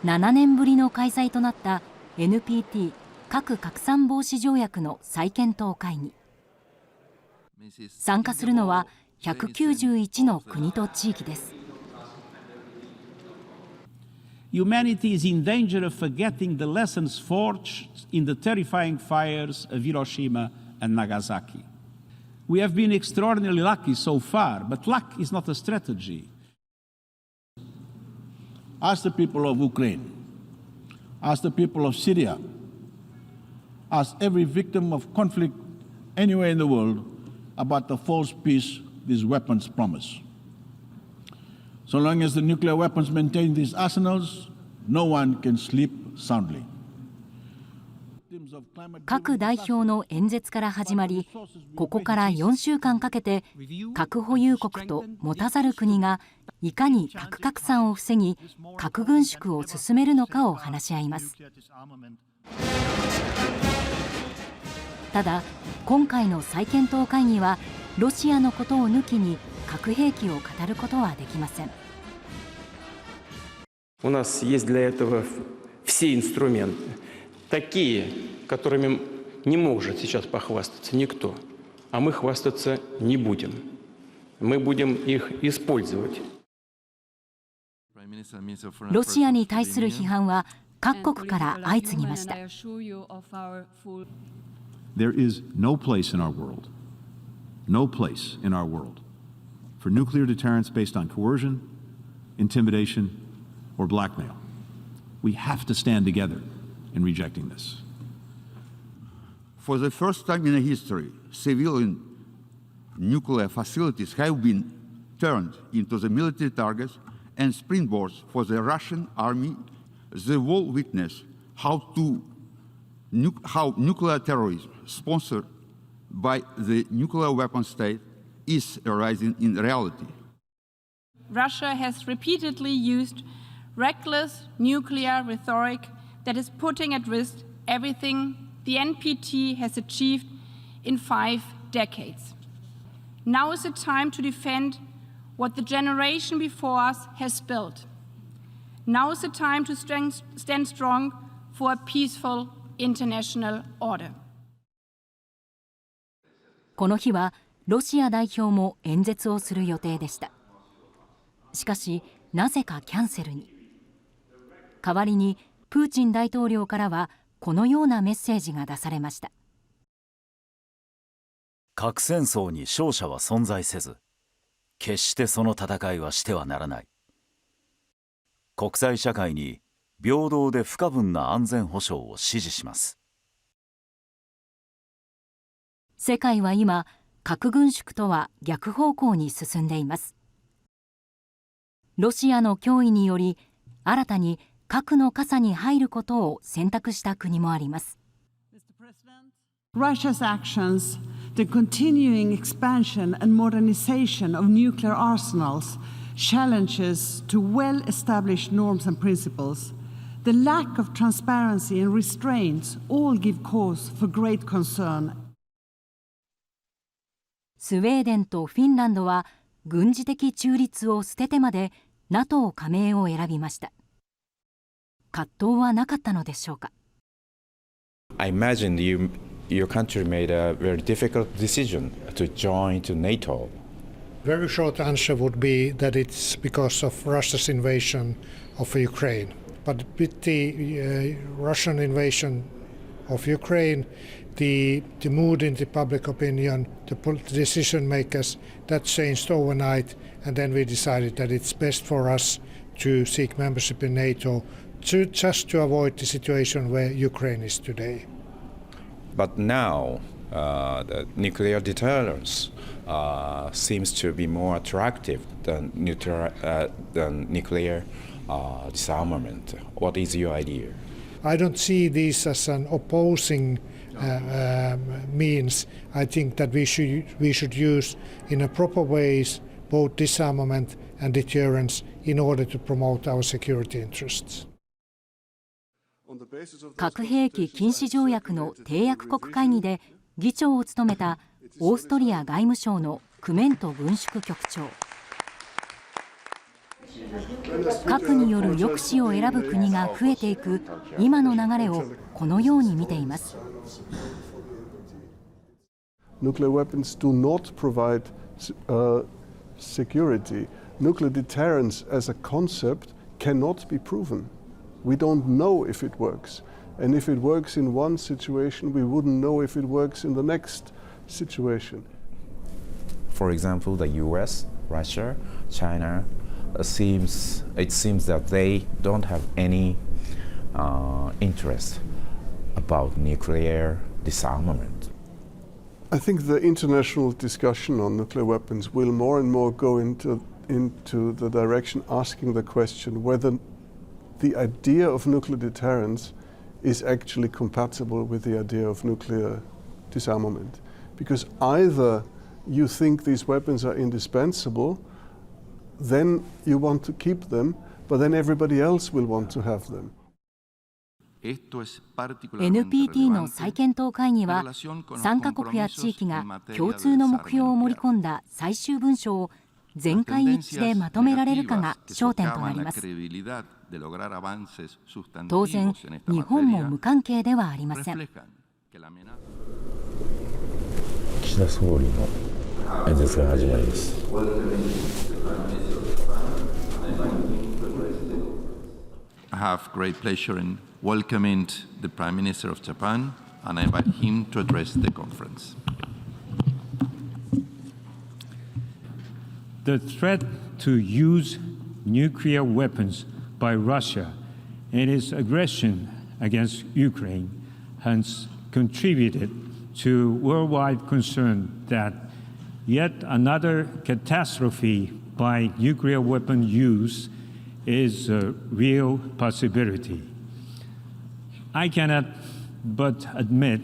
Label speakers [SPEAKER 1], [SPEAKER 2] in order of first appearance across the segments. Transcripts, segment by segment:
[SPEAKER 1] 7年ぶりの開催となった NPT 核拡散防止条約の再検討会議。参加するのは191の国と地域です。
[SPEAKER 2] Humanity is in danger of forgetting the lessons forged in the terrifying fires of Hiroshima and Nagasaki. We have been extraordinarily lucky so far, but luck is not a strategy. Ask the people of Ukraine, ask the people of Syria, ask every victim of conflict anywhere in the world about the false peace these weapons promise. So long as the nuclear weapons maintain these arsenals, no one can sleep soundly.
[SPEAKER 1] 各代表の演説から始まり、ここから4週間かけて核保有国と持たざる国がいかに核拡散を防ぎ、核軍縮を進めるのかを話し合います。ただ、今回の再検討会議はロシアのことを抜きに核兵器を語ることはできません。
[SPEAKER 3] У нас есть для этого все инструменты, такие, которыми не может сейчас похвастаться никто, а мы хвастаться не будем. Мы будем их использовать.
[SPEAKER 1] ロシアに対する批判は各国から相次ぎました。
[SPEAKER 4] There is no place in our world, no place in our world for nuclear deterrence based on coercion, intimidation, or blackmail. We have to stand together in rejecting this.
[SPEAKER 5] For the first time in history, civilian nuclear facilities have been turned into the military targets and springboards for the Russian army. The world witnessed how nuclear terrorism, sponsored by the nuclear weapon state, is arising in reality.
[SPEAKER 6] Russia has repeatedly used reckless nuclear rhetoric that is putting at risk everything the NPT has achieved in 5 decades. Now is the time to defend what the generation before us has built. Now is the time to stand strong for a peaceful international order.
[SPEAKER 1] この日はロシア代表も演説をする予定でした。しかし、なぜかキャンセルに。代わりにプーチン大統領からはこのようなメッセージが出されました。
[SPEAKER 7] 核戦争に勝者は存在せず、決してその戦いはしてはならない。国際社会に平等で不可分な安全保障を支持します。
[SPEAKER 1] 世界は今、核軍縮とは逆方向に進んでいます。ロシアの脅威により、新たに核の傘に入ることを選択した国もあります。
[SPEAKER 8] Russia's actions, the continuing expansion and modernization of nuclear arsenals, challenges to well-established norms and principles, the lack of transparency and restraints all give cause for great concern.
[SPEAKER 1] スウェーデンとフィンランドは軍事的中立を捨ててまで NATO 加盟を選びました。葛藤はなかったのでしょうか。
[SPEAKER 9] I imagine your country made a very difficult decision to join to NATO.
[SPEAKER 10] Very short answer would be that it's because of Russia's invasion of Ukraine. But with the Russian invasion of Ukraine, the mood in the public opinion, the decision makers, that changed overnight, and then we decided that it's best for us to seek membership in NATO, just to avoid the situation where Ukraine is today.
[SPEAKER 9] But now, the nuclear deterrence seems to be more attractive than nuclear disarmament. What is your idea?
[SPEAKER 10] I don't see this as an opposing means. I think that we should use in a proper ways both disarmament and deterrence in order to promote our security interests.
[SPEAKER 1] 核兵器禁止条約の締約国会議で議長を務めたオーストリア外務省のクメント軍縮局長。核による抑止を選ぶ国が増えていく今の流れをこのように見ています。
[SPEAKER 11] Nuclear weapons do not provide security. Nuclear deterrence as a concept cannot be proven. We don't know if it works. And if it works in one situation, we wouldn't know if it works in the next situation.
[SPEAKER 9] For example, the US, Russia, China, it seems that they don't have any interest about nuclear disarmament.
[SPEAKER 11] I think the international discussion on nuclear weapons will more and more go into the direction asking the question whether the idea of nuclear deterrence is actually compatible with the idea of nuclear disarmament. Because either you think these weapons are indispensable, then you want to keep them, but then everybody else will want to have them.
[SPEAKER 1] NPT の再検討会議は参加国や地域が共通の目標を盛り込んだ最終文書を全会一致でまとめられるかが焦点となります。当然、日本も無関係ではありません。
[SPEAKER 9] 岸田総理の演説が始まります。
[SPEAKER 12] I have great pleasure in welcoming the Prime Minister of Japan, and I invite him to address the conference.
[SPEAKER 13] The threat to use nuclear weapons by Russia and its aggression against Ukraine has contributed to worldwide concern that yet another catastrophe by nuclear weapon use is a real possibility. I cannot but admit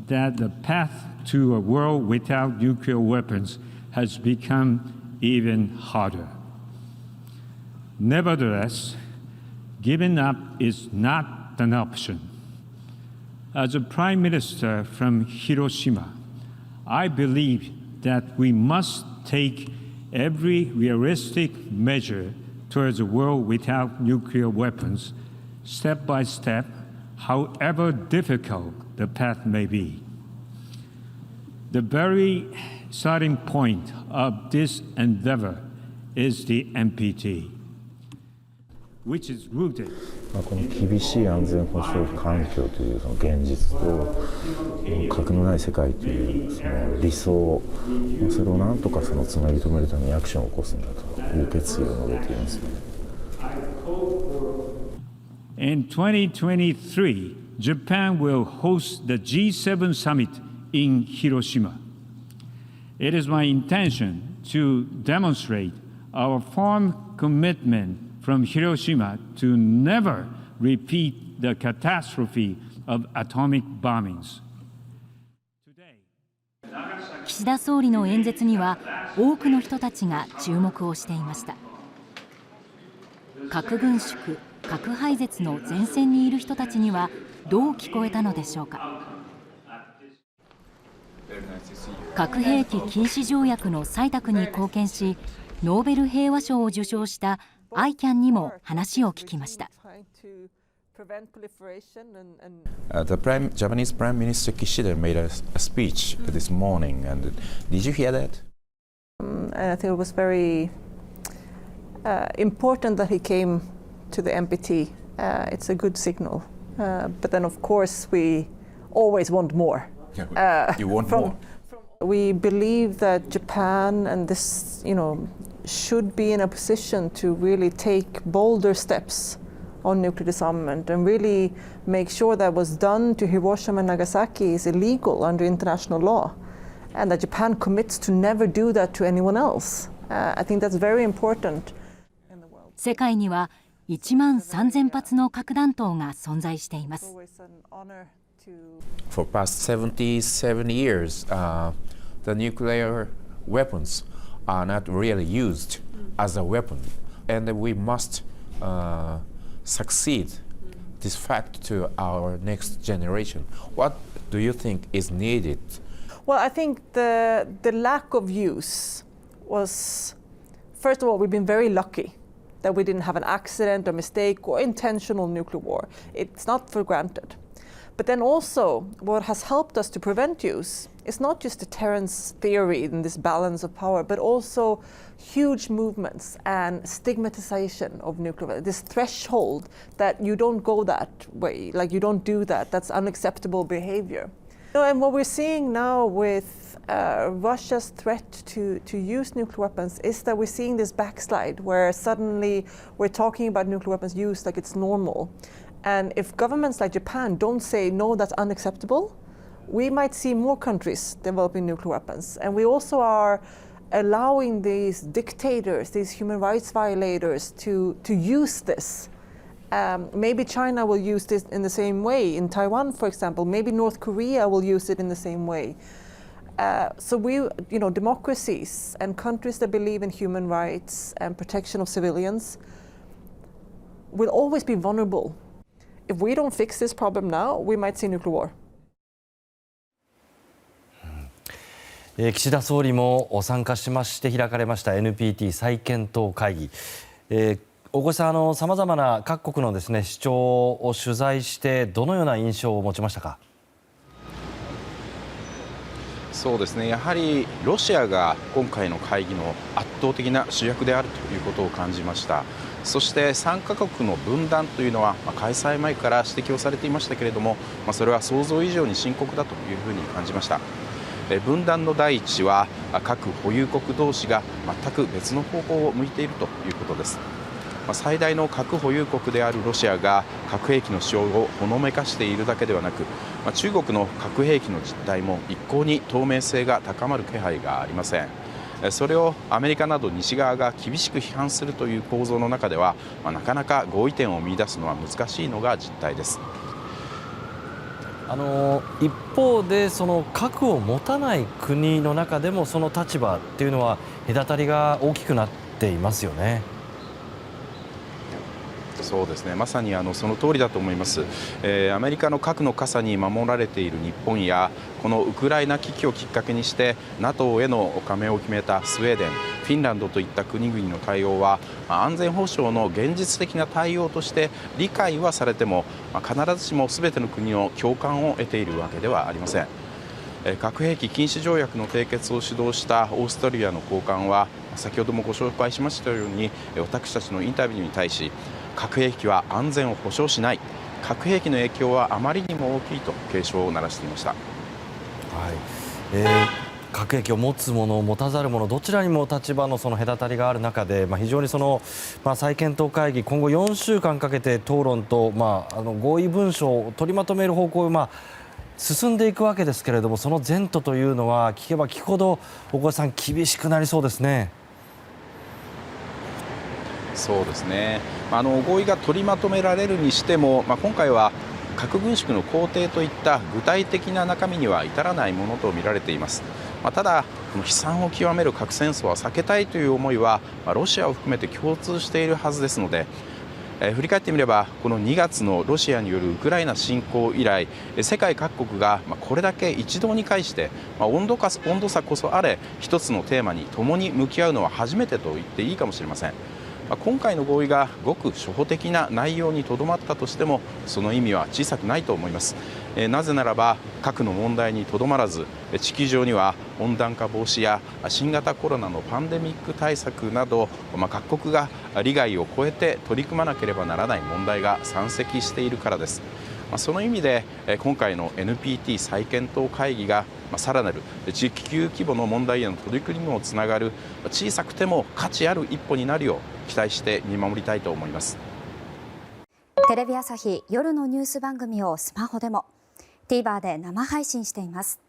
[SPEAKER 13] that the path to a world without nuclear weapons has become even harder. Nevertheless, giving up is not an option. As a Prime Minister from Hiroshima, I believe that we must take every realistic measure towards a world without nuclear weapons, step by step, however difficult the path may be. The very starting point of this endeavor is the NPT, which is rooted.
[SPEAKER 9] この厳しい安全保障環境というその現実と核のない世界というその理想、それをなんとかそのつなぎ止めるためにアクションを起こすんだという決意を述べていますね。
[SPEAKER 13] In 2023, Japan will host the G7 summit in Hiroshima. It is my intention to demonstrate our firm commitment from Hiroshima to never repeat the catastrophe of atomic bombings.
[SPEAKER 1] 岸田総理の演説には多くの人たちが注目をしていました。核軍縮、核廃絶の前線にいる人たちにはどう聞こえたのでしょうか。核兵器禁止条約の採択に貢献し、ノーベル平和賞を受賞したICAN にも話を聞きました。
[SPEAKER 9] The Japanese Prime Minister Kishida made a speech this morning, and did you hear that?
[SPEAKER 14] I think it was very important that he came to the NPT. It's a good signal, but then of course we always want more.
[SPEAKER 9] You want more?
[SPEAKER 14] We believe that Japan and this, should be in a position to really take bolder steps on nuclear disarmament and really make sure that what's done to Hiroshima and Nagasaki is illegal under international law, and that Japan commits to never do that to anyone else. I think that's very important.
[SPEAKER 1] 世界には1万3000発の核弾頭が存在しています。
[SPEAKER 9] For past 77 years, the nuclear weapons are not really used as a weapon, and we must succeed this fact to our next generation. What do you think is needed?
[SPEAKER 14] Well, I think the lack of use was, first of all, we've been very lucky that we didn't have an accident or mistake or intentional nuclear war. It's not for granted. But then also, what has helped us to prevent use is not just deterrence theory in this balance of power, but also huge movements and stigmatization of nuclear, this threshold that you don't go that way, like you don't do that, that's unacceptable behavior. And what we're seeing now with Russia's threat to use nuclear weapons is that we're seeing this backslide where suddenly we're talking about nuclear weapons use like it's normal. And if governments like Japan don't say, no, that's unacceptable, we might see more countries developing nuclear weapons. And we also are allowing these dictators, these human rights violators to use this. Maybe China will use this in the same way. In Taiwan, for example, maybe North Korea will use it in the same way. So democracies and countries that believe in human rights and protection of civilians will always be vulnerable. If we don't fix this problem now, we might see nuclear war.
[SPEAKER 15] 岸田総理も参加しまして開かれました NPT 再検討会議。大越さん、さまざまな各国のですね主張を取材してどのような印象を持ちましたか。
[SPEAKER 16] そうですね、やはりロシアが今回の会議の圧倒的な主役であるということを感じました。そして3カ国の分断というのは開催前から指摘をされていましたけれども、それは想像以上に深刻だというふうに感じました。分断の第一は核保有国同士が全く別の方向を向いているということです。最大の核保有国であるロシアが核兵器の使用をほのめかしているだけではなく、中国の核兵器の実態も一向に透明性が高まる気配がありません。それをアメリカなど西側が厳しく批判するという構造の中では、なかなか合意点を見出すのは難しいのが実態です。
[SPEAKER 15] 一方でその核を持たない国の中でもその立場っていうのは隔たりが大きくなっていますよね。
[SPEAKER 16] そうですね、まさにその通りだと思います。アメリカの核の傘に守られている日本やこのウクライナ危機をきっかけにして NATO への加盟を決めたスウェーデン、フィンランドといった国々の対応は安全保障の現実的な対応として理解はされても必ずしも全ての国の共感を得ているわけではありません。核兵器禁止条約の締結を主導したオーストリアの高官は先ほどもご紹介しましたように私たちのインタビューに対し、核兵器は安全を保障しない、核兵器の影響はあまりにも大きいと警鐘を鳴らしていました。
[SPEAKER 15] 核兵器を持つ者持たざる者どちらにも立場のその隔たりがある中で、非常にその、再検討会議今後4週間かけて討論と、合意文書を取りまとめる方向を、進んでいくわけですけれども、その前途というのは聞けば聞くほど大越さん厳しくなりそうですね。
[SPEAKER 16] そうですね、合意が取りまとめられるにしても、今回は核軍縮の工程といった具体的な中身には至らないものと見られています。ただ、この悲惨を極める核戦争は避けたいという思いはロシアを含めて共通しているはずですので、振り返ってみればこの2月のロシアによるウクライナ侵攻以来、世界各国がこれだけ一堂に会して温度差こそあれ一つのテーマに共に向き合うのは初めてと言っていいかもしれません。今回の合意がごく初歩的な内容にとどまったとしてもその意味は小さくないと思います。なぜならば核の問題にとどまらず地球上には温暖化防止や新型コロナのパンデミック対策など、各国が利害を超えて取り組まなければならない問題が山積しているからです。その意味で今回の NPT 再検討会議がさらなる地球規模の問題への取り組みにもつながる小さくても価値ある一歩になるよう期待して見守りたいと思います。
[SPEAKER 17] テレビ朝日夜のニュース番組をスマホでも TVer で生配信しています。